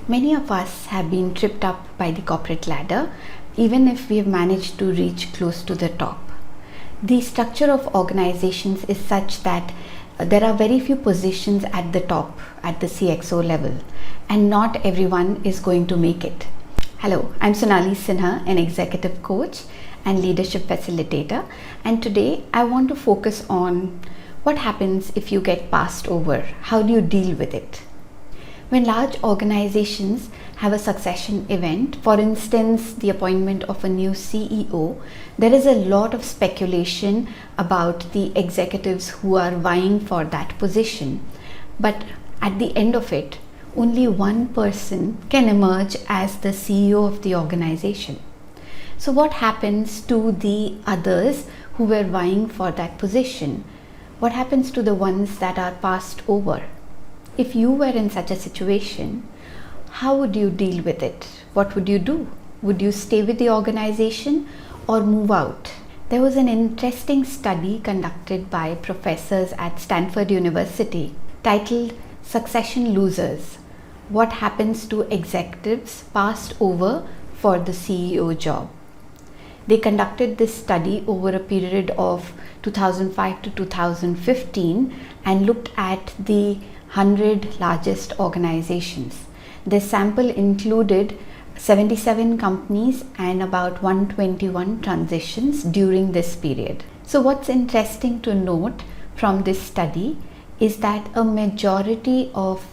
Many of us have been tripped up by the corporate ladder, even if we have managed to reach close to the top. The structure of organizations is such that there are very few positions at the top, at the CXO level, and not everyone is going to make it. Hello, I'm Sonali Sinha, an executive coach and leadership facilitator, and today I want to focus on what happens if you get passed over. How do you deal with it? When large organizations have a succession event, for instance, the appointment of a new CEO, there is a lot of speculation about the executives who are vying for that position. But at the end of it, only one person can emerge as the CEO of the organization. So what happens to the others who were vying for that position? What happens to the ones that are passed over? If you were in such a situation, how would you deal with it? What would you do? Would you stay with the organization or move out? There was an interesting study conducted by professors at Stanford University titled Succession Losers: What Happens to Executives Passed Over for the CEO Job. They conducted this study over a period of 2005 to 2015 and looked at the 100 largest organizations. The sample included 77 companies and about 121 transitions during this period. So what's interesting to note from this study is that a majority of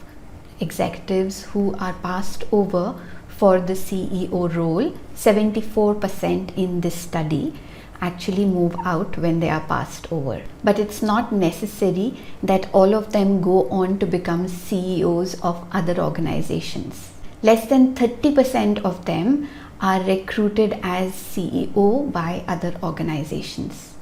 executives who are passed over for the CEO role, 74% in this study, actually move out when they are passed over. But it's not necessary that all of them go on to become CEOs of other organizations. Less than 30% of them are recruited as CEO by other organizations.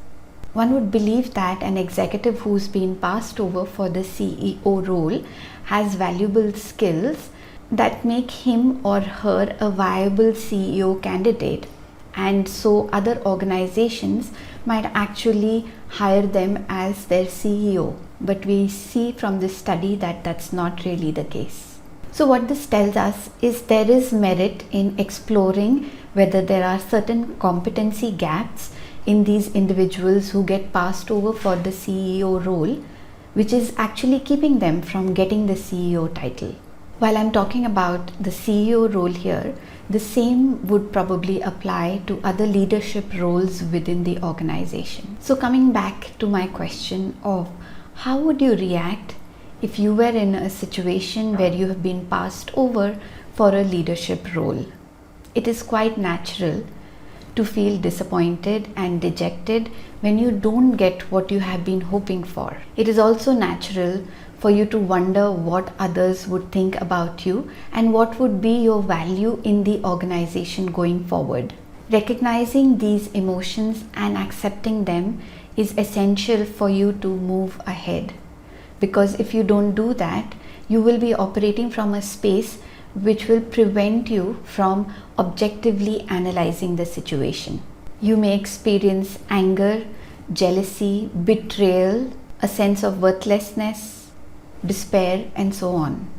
One would believe that an executive who's been passed over for the CEO role has valuable skills that make him or her a viable CEO candidate, and so other organizations might actually hire them as their CEO. But we see from this study that that's not really the case. So what this tells us is there is merit in exploring whether there are certain competency gaps in these individuals who get passed over for the CEO role, which is actually keeping them from getting the CEO title. While I'm talking about the CEO role here, the same would probably apply to other leadership roles within the organization. So coming back to my question of how would you react if you were in a situation where you have been passed over for a leadership role? It is quite natural to feel disappointed and dejected when you don't get what you have been hoping for. It is also natural for you to wonder what others would think about you and what would be your value in the organization going forward. Recognizing these emotions and accepting them is essential for you to move ahead, because if you don't do that, you will be operating from a space which will prevent you from objectively analyzing the situation. You may experience anger, jealousy, betrayal, a sense of worthlessness, despair, and so on.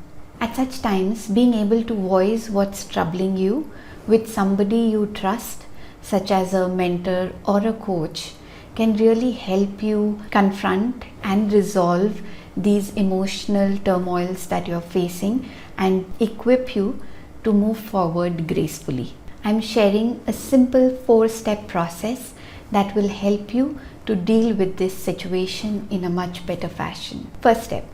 At such times, being able to voice what's troubling you with somebody you trust, such as a mentor or a coach, can really help you confront and resolve these emotional turmoils that you're facing and equip you to move forward gracefully. I'm sharing a simple 4-step process that will help you to deal with this situation in a much better fashion. First step: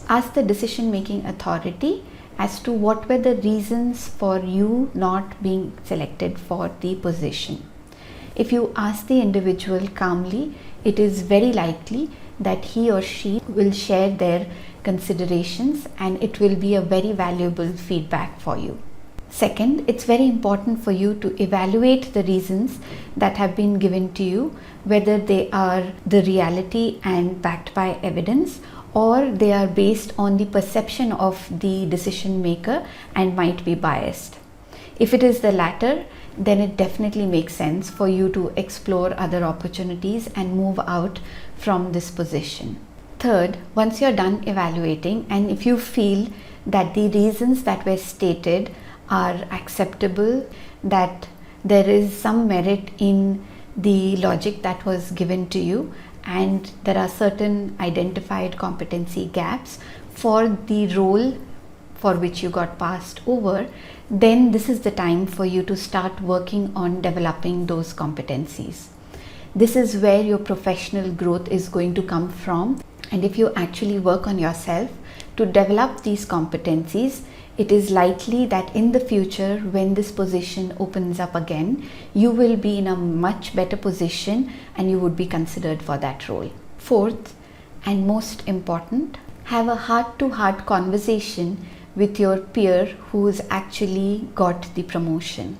ask the decision-making authority as to what were the reasons for you not being selected for the position. If you ask the individual calmly, it is very likely that he or she will share their considerations, and it will be a very valuable feedback for you. Second, it's very important for you to evaluate the reasons that have been given to you, whether they are the reality and backed by evidence, or they are based on the perception of the decision maker and might be biased. If it is the latter, then it definitely makes sense for you to explore other opportunities and move out from this position. Third, once you're done evaluating and if you feel that the reasons that were stated are acceptable, that there is some merit in the logic that was given to you, and there are certain identified competency gaps for the role for which you got passed over, then this is the time for you to start working on developing those competencies. This is where your professional growth is going to come from, and if you actually work on yourself to develop these competencies, it is likely that in the future, when this position opens up again, you will be in a much better position and you would be considered for that role. Fourth, and most important, have a heart-to-heart conversation with your peer who's actually got the promotion.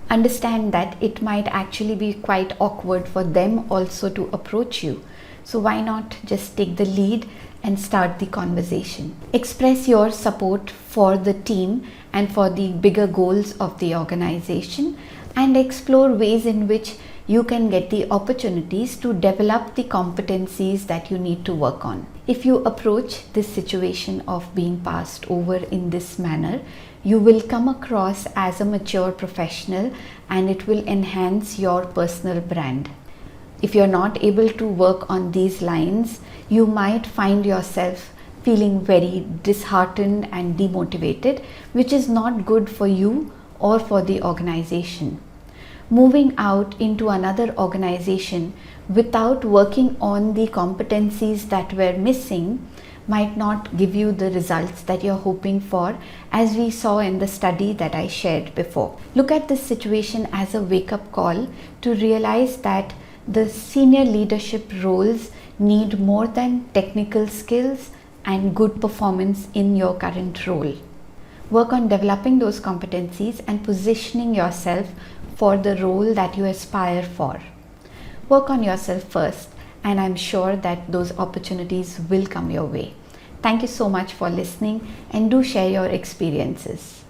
Understand that it might actually be quite awkward for them also to approach you. So why not just take the lead and start the conversation? Express your support for the team and for the bigger goals of the organization, and explore ways in which you can get the opportunities to develop the competencies that you need to work on. If you approach this situation of being passed over in this manner, you will come across as a mature professional and it will enhance your personal brand. If you're not able to work on these lines, you might find yourself feeling very disheartened and demotivated, which is not good for you or for the organization. Moving out into another organization without working on the competencies that were missing might not give you the results that you're hoping for, as we saw in the study that I shared before. Look at this situation as a wake-up call to realize that the senior leadership roles need more than technical skills and good performance in your current role. Work on developing those competencies and positioning yourself for the role that you aspire for. Work on yourself first, and I'm sure that those opportunities will come your way. Thank you so much for listening, and do share your experiences.